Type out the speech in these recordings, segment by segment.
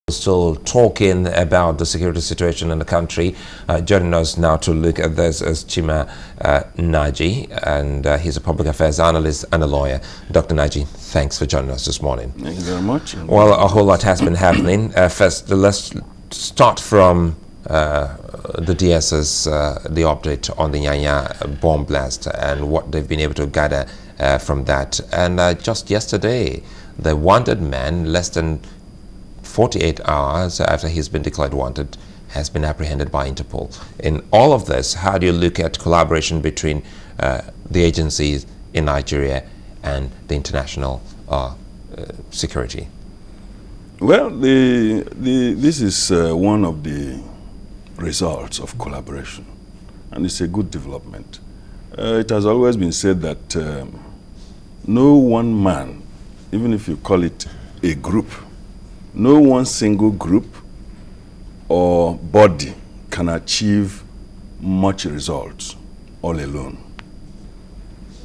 Still talking about the security situation in the country. Joining us now to look at this is Chima Nnaji, and he's a public affairs analyst and a lawyer. Dr. Nnaji, thanks for joining us this morning. Thank you very much. Well, a whole lot has been happening. First, let's start from the DS's, the update on the Nyanya bomb blast and what they've been able to gather from that. And just yesterday, the wanted man, less than 48 hours after he's been declared wanted, has been apprehended by Interpol. In all of this, how do you look at collaboration between the agencies in Nigeria and the international security? Well, this is one of the results of collaboration, and it's a good development. It has always been said that no one man, even if you call it a group, no one single group or body can achieve much results all alone.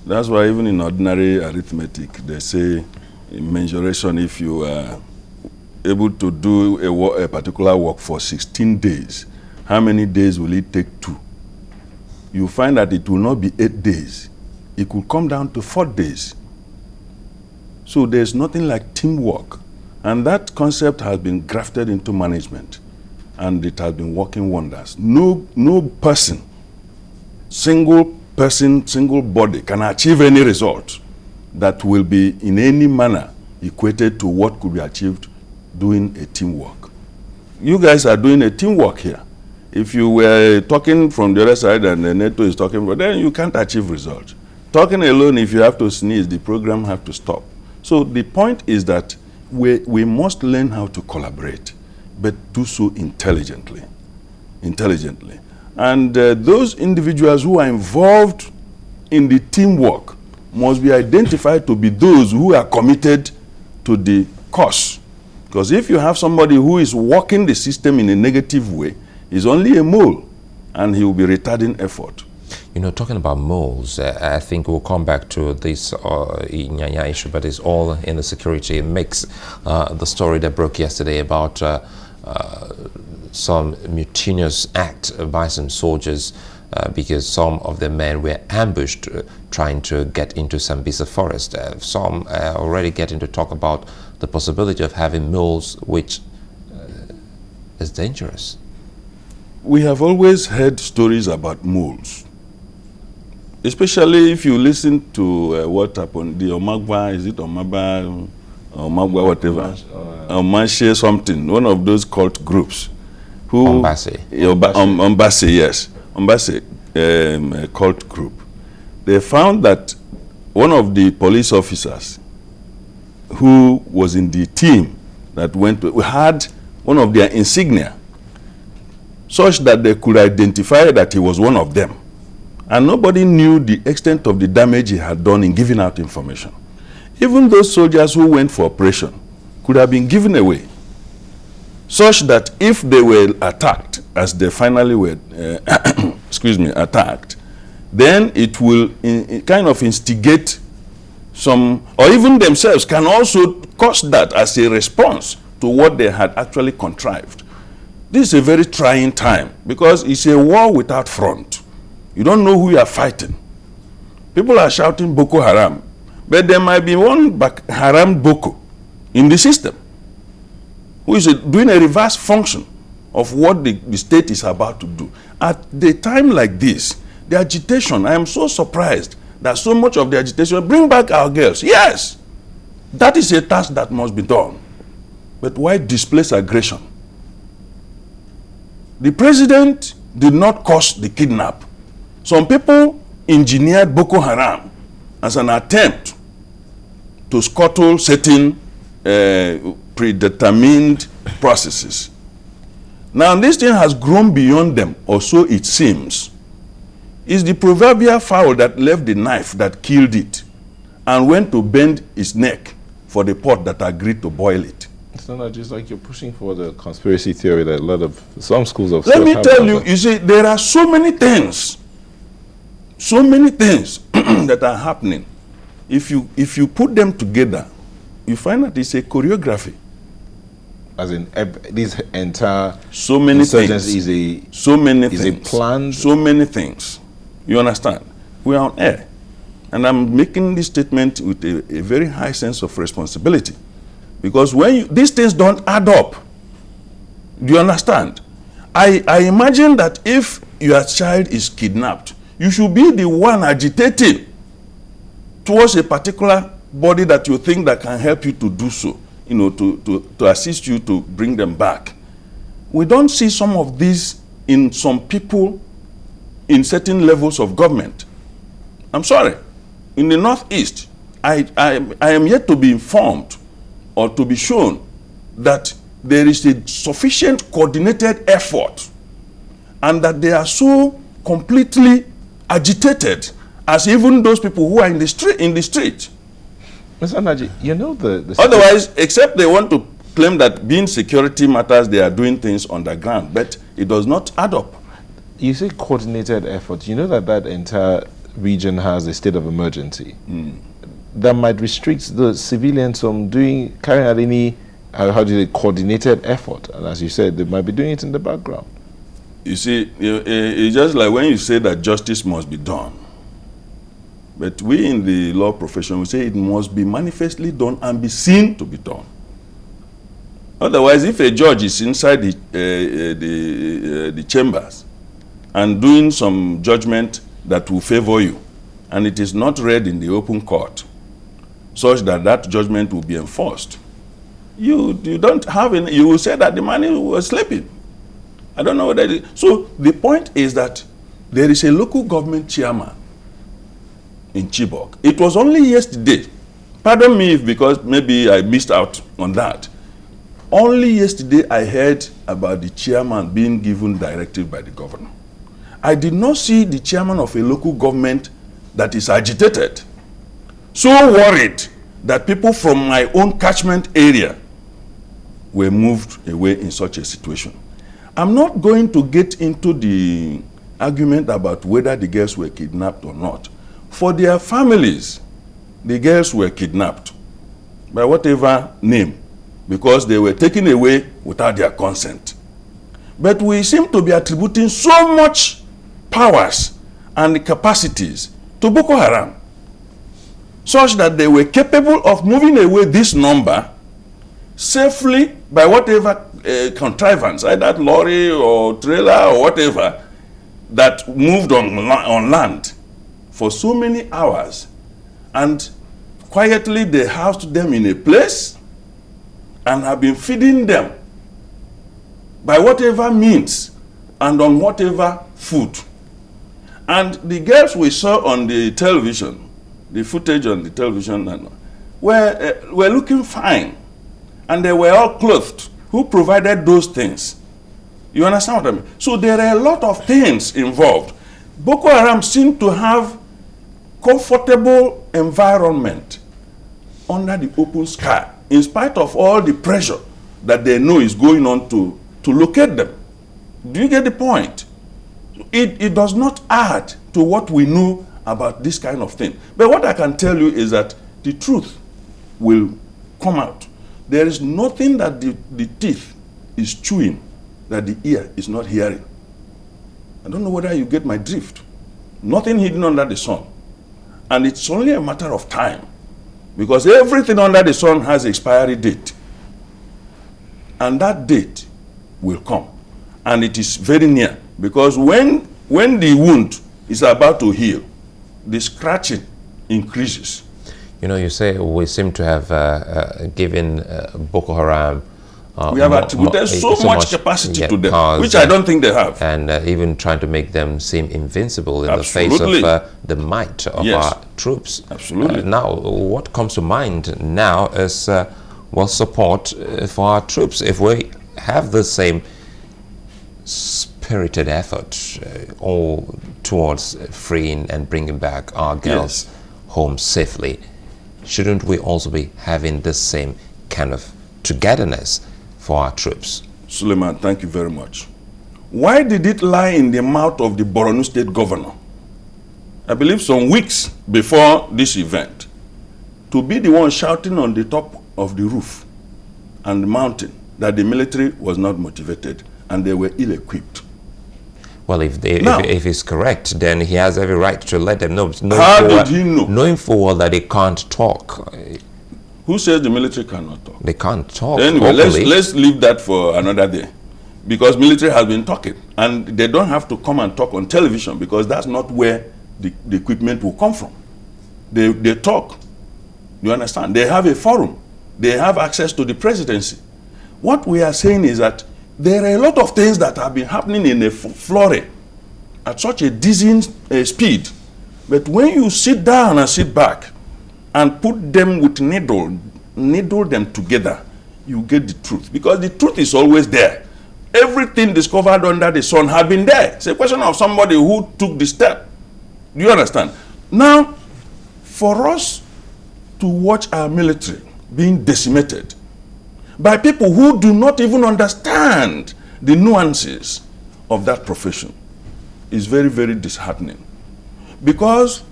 That's why even in ordinary arithmetic, they say in mensuration, if you are able to do a particular work for 16 days, how many days will it take to? You find that it will not be 8 days. It could come down to 4 days. So there's nothing like teamwork. And that concept has been grafted into management, and it has been working wonders. No person, single body can achieve any result that will be in any manner equated to what could be achieved doing a teamwork. You guys are doing a teamwork here. If you were talking from the other side and the NATO is talking, but then you can't achieve results. Talking alone, if you have to sneeze, the program have to stop. So the point is that we must learn how to collaborate, but do so intelligently. And those individuals who are involved in the teamwork must be identified to be those who are committed to the cause. Because if you have somebody who is working the system in a negative way, he's only a mole, and he will be retarding effort. You know, talking about moles, I think we'll come back to this Nyanya issue, but it's all in the security mix. The story that broke yesterday about some mutinous act by some soldiers because some of the men were ambushed trying to get into Sambisa forest. Some already getting to talk about the possibility of having moles, which is dangerous. We have always heard stories about moles. Especially if you listen to what happened, the Omagba, is it Omagba, whatever, Omashe something, one of those cult groups. Ombase, yes. Ombase cult group. They found that one of the police officers who was in the team that had one of their insignia, such that they could identify that he was one of them. And nobody knew the extent of the damage he had done in giving out information. Even those soldiers who went for operation could have been given away, such that if they were attacked, as they finally were, attacked, then it will kind of instigate some, or even themselves can also cause that as a response to what they had actually contrived. This is a very trying time, because it's a war without front. You don't know who you are fighting. People are shouting Boko Haram, but there might be one Haram Boko in the system who is doing a reverse function of what the state is about to do. At the time like this, the agitation, I am so surprised that so much of the agitation, bring back our girls. Yes, that is a task that must be done. But why displace aggression? The president did not cause the kidnap. Some people engineered Boko Haram as an attempt to scuttle certain predetermined processes. Now this thing has grown beyond them, or so it seems. It's the proverbial fowl that left the knife that killed it and went to bend its neck for the pot that agreed to boil it. It's not just like you're pushing for the conspiracy theory that a lot of some schools of Let me tell you, you see, there are so many things that are happening. If you put them together, you find that it's a choreography. As in, this entire so many insurgency things. So many things. Is a planned. So many things. You understand? We are on air. And I'm making this statement with a very high sense of responsibility. Because when these things don't add up, do you understand? I imagine that if your child is kidnapped, you should be the one agitating towards a particular body that you think that can help you to do so, you know, to assist you to bring them back. We don't see some of these in some people in certain levels of government. I'm sorry. In the Northeast, I am yet to be informed or to be shown that there is a sufficient coordinated effort and that they are so completely agitated as even those people who are in the street. Mr. Nnaji, you know the otherwise, except they want to claim that being security matters, they are doing things underground, but it does not add up. You say coordinated effort. You know that that entire region has a state of emergency that might restrict the civilians from carrying out any coordinated effort. And as you said, they might be doing it in the background. You see, it's just like when you say that justice must be done. But we in the law profession, we say it must be manifestly done and be seen to be done. Otherwise, if a judge is inside the chambers and doing some judgment that will favor you, and it is not read in the open court, such that that judgment will be enforced, you don't have any, you will say that the man was sleeping. I don't know what that is. So the point is that there is a local government chairman in Chibok. It was only yesterday, pardon me because maybe I missed out on that. Only yesterday I heard about the chairman being given directive by the governor. I did not see the chairman of a local government that is agitated, so worried that people from my own catchment area were moved away in such a situation. I'm not going to get into the argument about whether the girls were kidnapped or not. For their families, the girls were kidnapped by whatever name, because they were taken away without their consent. But we seem to be attributing so much powers and capacities to Boko Haram, such that they were capable of moving away this number safely by whatever contrivance, either lorry or trailer or whatever, that moved on land for so many hours, and quietly they housed them in a place and have been feeding them by whatever means and on whatever food. And the girls we saw on the television, the footage on the television, were looking fine, and they were all clothed. Who provided those things? You understand what I mean? So there are a lot of things involved. Boko Haram seem to have comfortable environment under the open sky, in spite of all the pressure that they know is going on to locate them. Do you get the point? It does not add to what we know about this kind of thing. But what I can tell you is that the truth will come out. There is nothing that the teeth is chewing that the ear is not hearing. I don't know whether you get my drift. Nothing hidden under the sun. And it's only a matter of time, because everything under the sun has expiry date. And that date will come. And it is very near, because when the wound is about to heal, the scratching increases. You know, you say we seem to have given Boko Haram we have attributed so much capacity to them, which I don't think they have. And even trying to make them seem invincible in the face of the might of our troops. Absolutely. Now, what comes to mind now is, well, support for our troops. If we have the same spirited effort all towards freeing and bringing back our girls home safely, shouldn't we also be having the same kind of togetherness for our troops? Suleiman, thank you very much. Why did it lie in the mouth of the Borno State governor, I believe some weeks before this event, to be the one shouting on the top of the roof and the mountain that the military was not motivated and they were ill-equipped. Well, if it's correct, then he has every right to let them know. How did he know? Knowing full well that they can't talk. Who says the military cannot talk? They can't talk. Anyway, let's leave that for another day. Because military has been talking. And they don't have to come and talk on television because that's not where the equipment will come from. They talk. You understand? They have a forum. They have access to the presidency. What we are saying is that there are a lot of things that have been happening in a flurry at such a dizzying speed. But when you sit down and sit back and put them with needle them together, you get the truth. Because the truth is always there. Everything discovered under the sun has been there. It's a question of somebody who took the step. Do you understand? Now, for us to watch our military being decimated by people who do not even understand the nuances of that profession is very, very disheartening. Because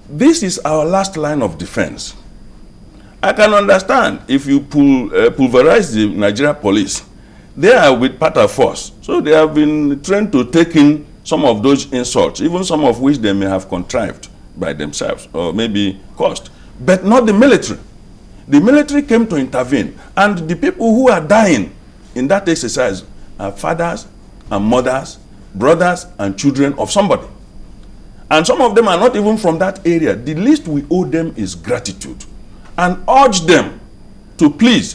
this is our last line of defense. I can understand if you pulverize the Nigeria police, they are with part of force. So they have been trained to take in some of those insults, even some of which they may have contrived by themselves or maybe caused, but not the military. The military came to intervene, and the people who are dying in that exercise are fathers and mothers, brothers and children of somebody. And some of them are not even from that area. The least we owe them is gratitude and urge them to please,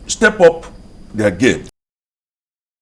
step up their game.